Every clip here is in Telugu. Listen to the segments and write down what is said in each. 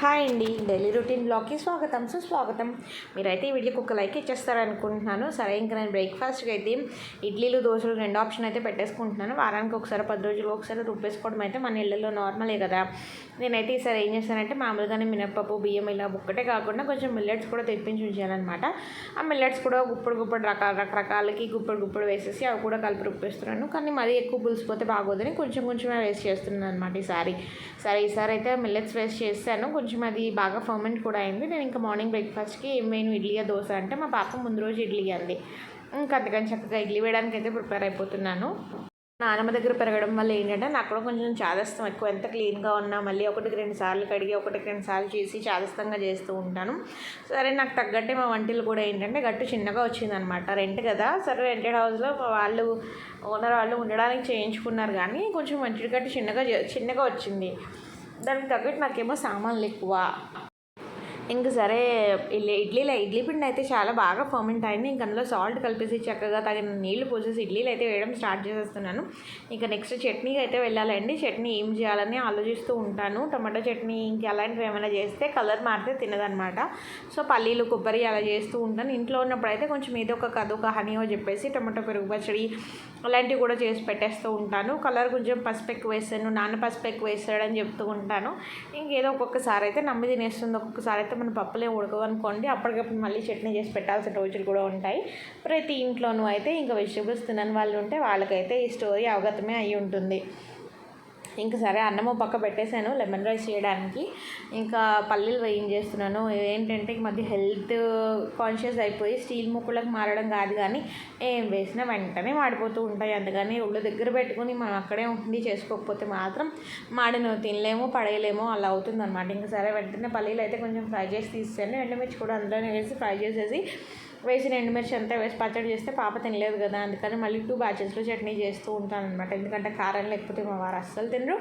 హాయ్ అండి, డైలీ రొటీన్ బ్లాగ్కి స్వాగతం సుస్వాగతం. మీరైతే ఈ వీడియోకి ఒక లైక్ ఇచ్చేస్తారనుకుంటున్నాను. సరే, ఇంకా నేను బ్రేక్ఫాస్ట్కి అయితే ఇడ్లీలు దోశలు రెండు ఆప్షన్ అయితే పెట్టేసుకుంటున్నాను. వారానికి ఒకసారి 10 రోజులు ఒకసారి రుబ్బేసుకోవడం అయితే మన ఇళ్ళల్లో నార్మలే కదా. నేనైతే ఈసారి ఏం చేస్తానంటే మామూలుగానే మినప్పప్పు బియ్యం ఇలా ఒక్కటే కాకుండా కొంచెం మిల్లెట్స్ కూడా తెప్పించి ఉంచానమాట. ఆ మిల్లెట్స్ కూడా గుప్పుడు రకరకాలకి గుప్పుడు వేసేసి అవి కూడా కలిపి రుబ్బేస్తున్నాను. కానీ మరీ ఎక్కువ పులిసిపోతే బాగోదని కొంచెమే వేస్ట్ చేస్తున్నాను అనమాట ఈసారి అయితే మిల్లెట్స్ వేస్ట్ చేస్తాను. కొంచెం అది బాగా ఫర్మెంట్ కూడా అయింది. నేను ఇంకా మార్నింగ్ బ్రేక్ఫాస్ట్కి మెయిన్ ఇడ్లీయా దోశ అంటే మా పాప ముందు రోజు ఇడ్లీ అంది. ఇంకా అందుకని చక్కగా ఇడ్లీ వేయడానికి అయితే ప్రిపేర్ అయిపోతున్నాను. నానమ్మ దగ్గర పెరగడం వల్ల ఏంటంటే నాకు కూడా కొంచెం చాదస్తం ఎక్కువ. ఎంత క్లీన్గా ఉన్నా మళ్ళీ 1-2 సార్లు కడిగి 1-2 సార్లు చేసి చాదస్తంగా చేస్తూ ఉంటాను. సరే, నాకు తగ్గట్టే మా వంటలు కూడా ఏంటంటే గట్టు చిన్నగా వచ్చిందనమాట. రెంట్ కదా, సరే రెంటెడ్ హౌస్లో వాళ్ళు ఓనర్ వాళ్ళు ఉండడానికి చేయించుకున్నారు, కానీ కొంచెం వంటి గట్టు చిన్నగా వచ్చింది. దానికి తగ్గట్టు నాకేమో సామాన్లు ఎక్కువ. ఇంక సరే, ఇడ్లీ పిండి అయితే చాలా బాగా ఫర్మెంట్ అయింది. ఇంక అందులో సాల్ట్ కలిపేసి చక్కగా తగిన నీళ్లు పోసేసి ఇడ్లీలు అయితే వేయడం స్టార్ట్ చేసేస్తున్నాను. ఇంకా నెక్స్ట్ చట్నీకి అయితే వెళ్ళాలండి. చట్నీ ఏం చేయాలని ఆలోచిస్తూ ఉంటాను. టమాటో చట్నీ ఇంక అలాంటివి ఏమైనా చేస్తే కలర్ మారితే తినదనమాట. సో పల్లీలు కొబ్బరి అలా చేస్తూ ఉంటాను. ఇంట్లో ఉన్నప్పుడు అయితే కొంచెం ఏదో ఒక హనీయో చెప్పేసి టమాటో పెరుగు పచ్చడి అలాంటివి కూడా చేసి పెట్టేస్తూ ఉంటాను. కలర్ కొంచెం పసుపు ఎక్కువ వేస్తాను, నాన్న పసుపు ఎక్కువ వేస్తాడని చెప్తూ ఉంటాను. ఇంకేదో ఒక్కొక్కసారి అయితే నమ్మి తినేస్తుంది, ఒక్కొక్కసారి అయితే మన పప్పులే ఉడకవనుకోండి, అప్పటికప్పుడు మళ్ళీ చట్నీ చేసి పెట్టాల్సిన రోజులు కూడా ఉంటాయి. ప్రతి ఇంట్లోనూ అయితే ఇంకా వెజిటబుల్స్ తినని వాళ్ళు ఉంటే వాళ్ళకైతే ఈ స్టోరీ అవగతమే అయి ఉంటుంది. ఇంకా సరే, అన్నము పక్క పెట్టేశాను లెమన్ రైస్ చేయడానికి. ఇంకా పల్లీలు వేయించేస్తున్నాను. ఏంటంటే ఈ మధ్య హెల్త్ కాన్షియస్ అయిపోయి స్టీల్ ముక్కలకు మారడం కాదు, కానీ ఏం వేసినా వెంటనే మాడిపోతూ ఉంటాయి. అందుకని ఒళ్ళు దగ్గర పెట్టుకుని మనం అక్కడే ఉండి చేసుకోకపోతే మాత్రం మాడినవి తినలేము, పడేయలేము, అలా అవుతుందన్నమాట. ఇంకా సరే, వెంటనే పల్లీలు అయితే కొంచెం ఫ్రై చేసి తీసాను. ఎండుమిర్చి కూడా అందులోనే వేసి ఫ్రై చేసేసి వేసిన ఎండుమిర్చి అంతా వేసి పచ్చడి చేస్తే పాప తినలేదు కదా, అందుకని మళ్ళీ 2 బ్యాచెస్లో చట్నీ చేస్తూ ఉంటాను అనమాట. ఎందుకంటే కారం లేకపోతే మా వారు అస్సలు తినరు,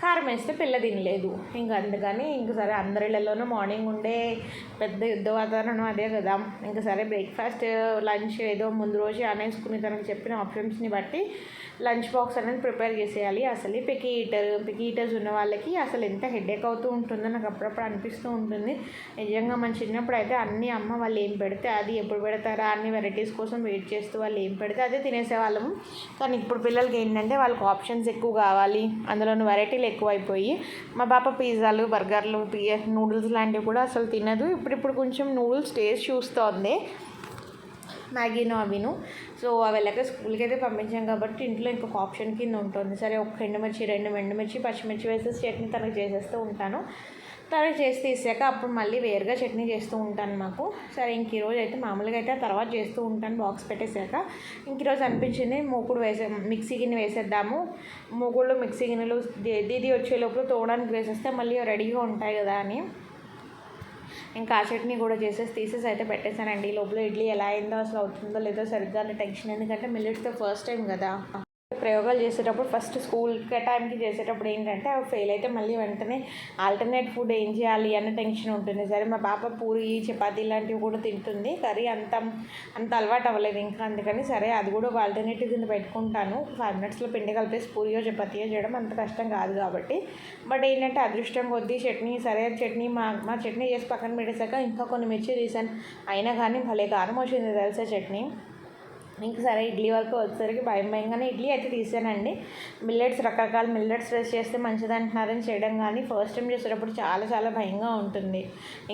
కారం వేస్తే పిల్ల తినలేదు. ఇంకా అందుకని సరే, అందరిళ్ళలోనూ మార్నింగ్ ఉండే పెద్ద యుద్ధ వాతావరణం అదే కదా. ఇంకా సరే, బ్రేక్ఫాస్ట్ లంచ్ ఏదో ముందు రోజు అనేసుకుని తనకు చెప్పిన ఆప్షన్స్ని బట్టి లంచ్ బాక్స్ అనేది ప్రిపేర్ చేసేయాలి. అసలు పికీ ఈటర్స్ ఉన్న వాళ్ళకి అసలు ఎంత హెడేక్ అవుతూ ఉంటుందో నాకు అప్పుడప్పుడు అనిపిస్తూ ఉంటుంది. నిజంగా మన చిన్నప్పుడు అయితే అన్నీ అమ్మ వాళ్ళు ఏం పెడితే అది ఎప్పుడు పెడతారా అన్ని వెరైటీస్ కోసం వెయిట్ చేస్తూ వాళ్ళు ఏం పెడితే అదే తినేసేవాళ్ళము. కానీ ఇప్పుడు పిల్లలకి ఏంటంటే వాళ్ళకి ఆప్షన్స్ ఎక్కువ కావాలి, అందులోని వెరైటీలు ఎక్కువైపోయి మా పాప పిజ్జాలు బర్గర్లు నూడిల్స్ లాంటివి కూడా అసలు తినదు. ఇప్పుడు కొంచెం నూడిల్స్ టేస్ట్ చూస్తోంది, మ్యాగీను అవిను. సో అవి వెళ్ళాక స్కూల్కి అయితే పంపించాం కాబట్టి ఇంట్లో ఇంకొక ఆప్షన్ కింద ఉంటుంది. సరే, ఒక ఎండుమిర్చి 2 ఎండుమిర్చి పచ్చిమిర్చి వేసేసి చట్నీ తనకు చేసేస్తూ ఉంటాను. తనకు చేసి తీసాక అప్పుడు మళ్ళీ వేరుగా చట్నీ చేస్తూ ఉంటాను మాకు. సరే, ఇంక ఈరోజు అయితే మామూలుగా అయితే తర్వాత చేస్తూ ఉంటాను బాక్స్ పెట్టేశాక. ఇంక ఈరోజు అనిపించింది మూకుడు మిక్సీ గిన్నె వేసేద్దాము. మూకుళ్ళు మిక్సీ గిన్నెలు దీది వచ్చే లోపల తోవడానికి వేసేస్తే మళ్ళీ రెడీగా ఉంటాయి కదా అని ఇంకా ఆ చట్నీ కూడా తీసేసి అయితే పెట్టేశానండి. లోపల ఇడ్లీ ఎలా అయిందో అసలు అవుతుందో లేదో సరిగ్గా టెన్షన్, ఎందుకంటే మిల్లెట్స్తో ఫస్ట్ టైం కదా. ప్రయోగాలు చేసేటప్పుడు ఫస్ట్ స్కూల్ టైంకి చేసేటప్పుడు ఏంటంటే అవి ఫెయిల్ అయితే మళ్ళీ వెంటనే ఆల్టర్నేట్ ఫుడ్ ఏం చేయాలి అన్న టెన్షన్ ఉంటుంది. సరే, మా పాప పూరి చపాతీ ఇలాంటివి కూడా తింటుంది, కర్రీ అంత అలవాటు అవ్వలేదు ఇంకా. అందుకని సరే, అది కూడా ఒక ఆల్టర్నేటివ్ కింద పెట్టుకుంటాను. 5 మినిట్స్లో పిండి కలిపేసి పూరియో చపాతీయో చేయడం అంత కష్టం కాదు కాబట్టి. బట్ ఏంటంటే అదృష్టం కొద్దీ చట్నీ మా చట్నీ చేసి పక్కన పెట్టేశాక ఇంకా కొన్ని మిర్చి తీసాను. అయినా కానీ భలే కారం వచ్చింది తెలుసా చట్నీ. ఇంక సరే, ఇడ్లీ వరకు వచ్చేసరికి భయంగానే ఇడ్లీ అయితే తీసానండి. రకరకాల మిల్లెట్స్ వేస్ట్ చేస్తే మంచిది అంటున్నారని చేయడం, కానీ ఫస్ట్ టైం చేసేటప్పుడు చాలా భయంగా ఉంటుంది.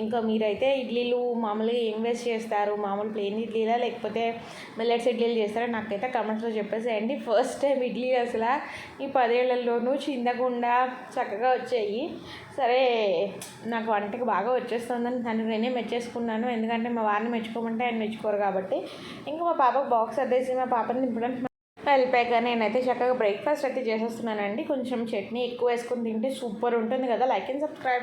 ఇంకా మీరైతే ఇడ్లీలు మామూలుగా ఏం వేస్ట్ చేస్తారు? మామూలు ప్లెయిన్ ఇడ్లీలా లేకపోతే మిల్లెట్స్ ఇడ్లీలు చేస్తారా? నాకైతే కమెంట్స్లో చెప్పేసేయండి. ఫస్ట్ టైం ఇడ్లీ అసలు ఈ 10 ఏళ్లలోనూ చిందకుండా చక్కగా వచ్చాయి. సరే, నాకు వంటకి బాగా వచ్చేస్తుందని నన్ను నేనే మెచ్చేసుకున్నాను. ఎందుకంటే మా వారిని మెచ్చుకోమంటే ఆయన మెచ్చుకోరు కాబట్టి. ఇంకా మా పాపకు బాక్స్ అద్దేసి మా పాపని నింపడానికి వెళ్ళిపోయాక నేనైతే చక్కగా బ్రేక్ఫాస్ట్ అయితే చేసేస్తున్నానండి. కొంచెం చట్నీ ఎక్కువ వేసుకొని తింటే సూపర్ ఉంటుంది కదా. Like and subscribe.